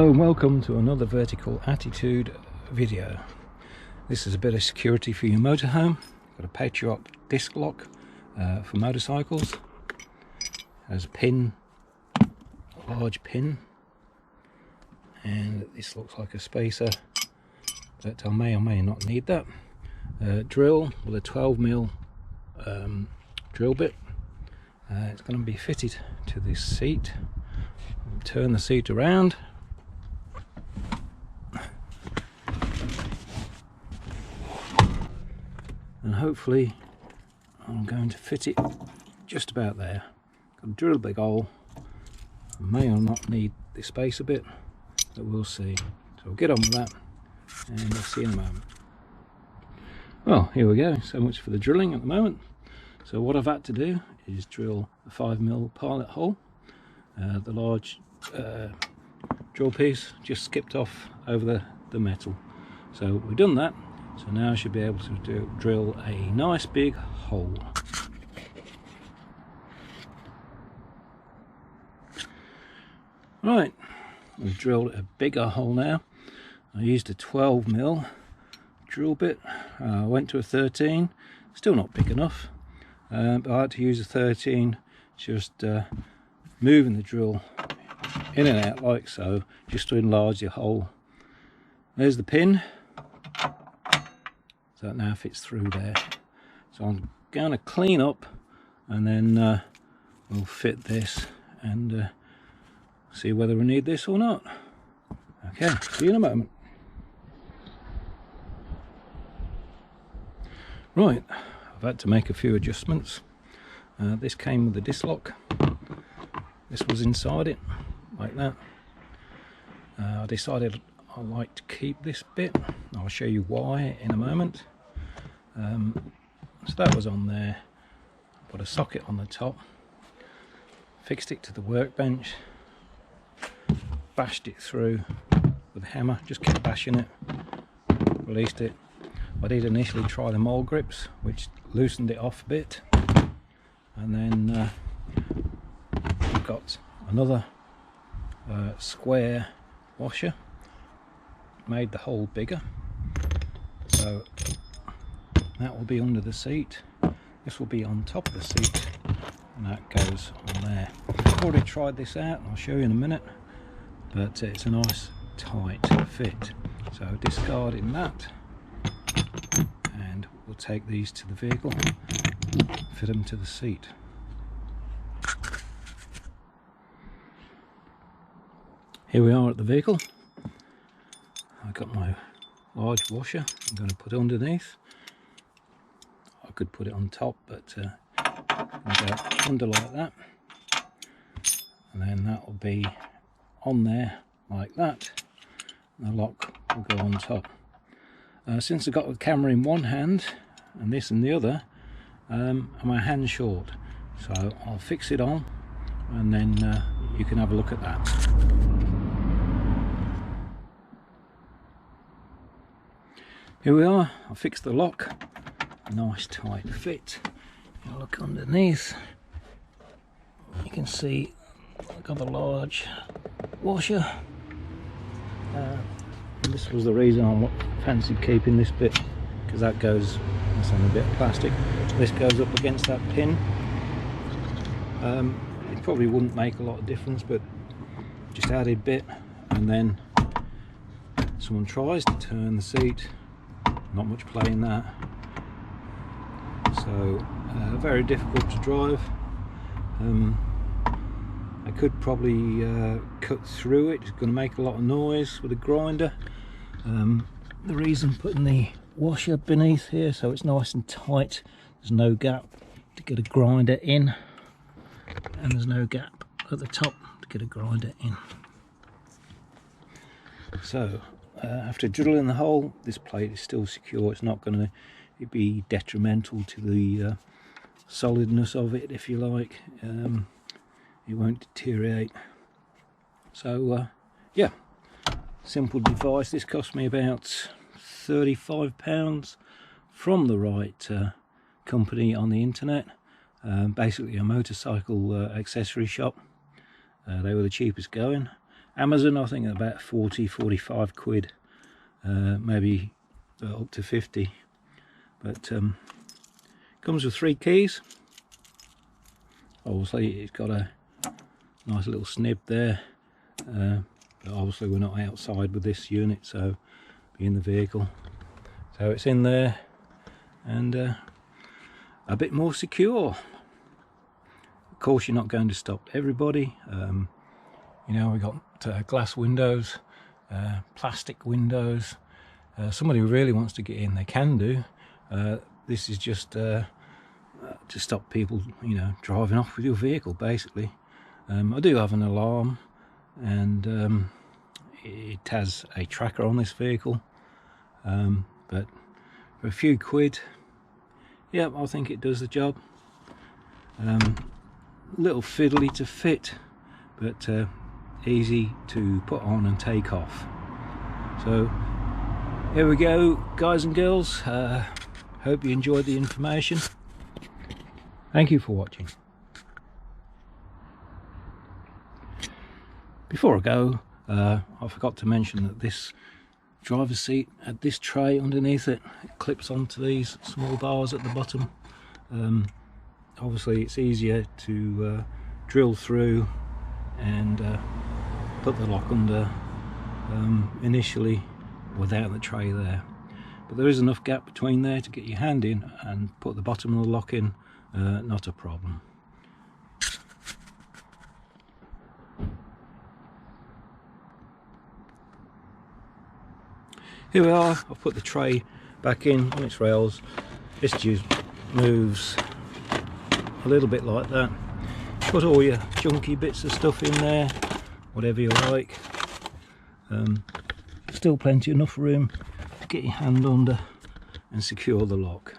Hello and welcome to another Vertical Attitude video. This is a bit of security for your motorhome. Got a Patriot disc lock for motorcycles. There's a pin, a large pin, and this looks like a spacer, but I may or may not need that. Drill with a 12mm drill bit. It's going to be fitted to this seat. Turn the seat around. And hopefully I'm going to fit it just about there. Got to drill a big hole. I may or not need the space a bit, but we'll see. So we'll get on with that and we'll see in a moment. Well, here we go. So much for the drilling at the moment. So what I've had to do is drill a 5mm pilot hole. The large drill piece just skipped off over the metal. So we've done that. So now I should be able to drill a nice big hole. Right, we've drilled a bigger hole now. I used a 12mm drill bit. I went to a 13, still not big enough, but I had to use a 13, just moving the drill in and out like so, just to enlarge the hole. There's the pin. So that now fits through there. So I'm going to clean up and then we'll fit this and see whether we need this or not. Okay, see you in a moment. Right, I've had to make a few adjustments. This came with a disc lock. This was inside it, like that. I decided I like to keep this bit. I'll show you why in a moment. So that was on there. Put a socket on the top, fixed it to the workbench, bashed it through with a hammer, just kept bashing it, released it. I did initially try the mole grips, which loosened it off a bit, and then I've got another square washer, made the hole bigger, so that will be under the seat. This will be on top of the seat, and that goes on there. I've already tried this out, and I'll show you in a minute, but it's a nice tight fit. So discarding that, and we'll take these to the vehicle, fit them to the seat. Here we are at the vehicle. I've got my large washer I'm going to put underneath. I could put it on top, but I'll go under like that, and then that will be on there like that, and the lock will go on top. Since I've got the camera in one hand and this in the other, I'm a hand short, so I'll fix it on and then you can have a look at that. Here we are. I'll fix the lock. Nice tight fit. Now look underneath. You can see I've got a large washer. And this was the reason I fancied keeping this bit, because that goes, that's on a bit of plastic. This goes up against that pin. It probably wouldn't make a lot of difference, but just added bit, and then someone tries to turn the seat. Not much play in that. So very difficult to drive. I could probably cut through it. It's going to make a lot of noise with a grinder. The reason putting the washer beneath here so it's nice and tight, there's no gap to get a grinder in, and there's no gap at the top to get a grinder in. So after drilling the hole, this plate is still secure. It's not going to be detrimental to the solidness of it, if you like. It won't deteriorate. So yeah, simple device. This cost me about £35 from the right company on the internet. Basically a motorcycle accessory shop. They were the cheapest going. Amazon, I think about 40-45 quid, maybe up to 50, but comes with 3 keys. Obviously it's got a nice little snib there, but obviously we're not outside with this unit, so be in the vehicle, so it's in there and a bit more secure. Of course you're not going to stop everybody. You know, we got glass windows, plastic windows. Somebody who really wants to get in, they can do. This is just to stop people, you know, driving off with your vehicle, basically. I do have an alarm, and it has a tracker on this vehicle, but for a few quid, yeah, I think it does the job. Little fiddly to fit, but easy to put on and take off. So here we go, guys and girls. Hope you enjoyed the information. Thank you for watching. Before I go, I forgot to mention that this driver's seat had this tray underneath it. It clips onto these small bars at the bottom. Obviously it's easier to drill through and put the lock under initially without the tray there, but there is enough gap between there to get your hand in and put the bottom of the lock in, not a problem. Here we are. I've put the tray back in on its rails. This just moves a little bit like that. Put all your junky bits of stuff in there, whatever you like. Still plenty enough room to get your hand under and secure the lock.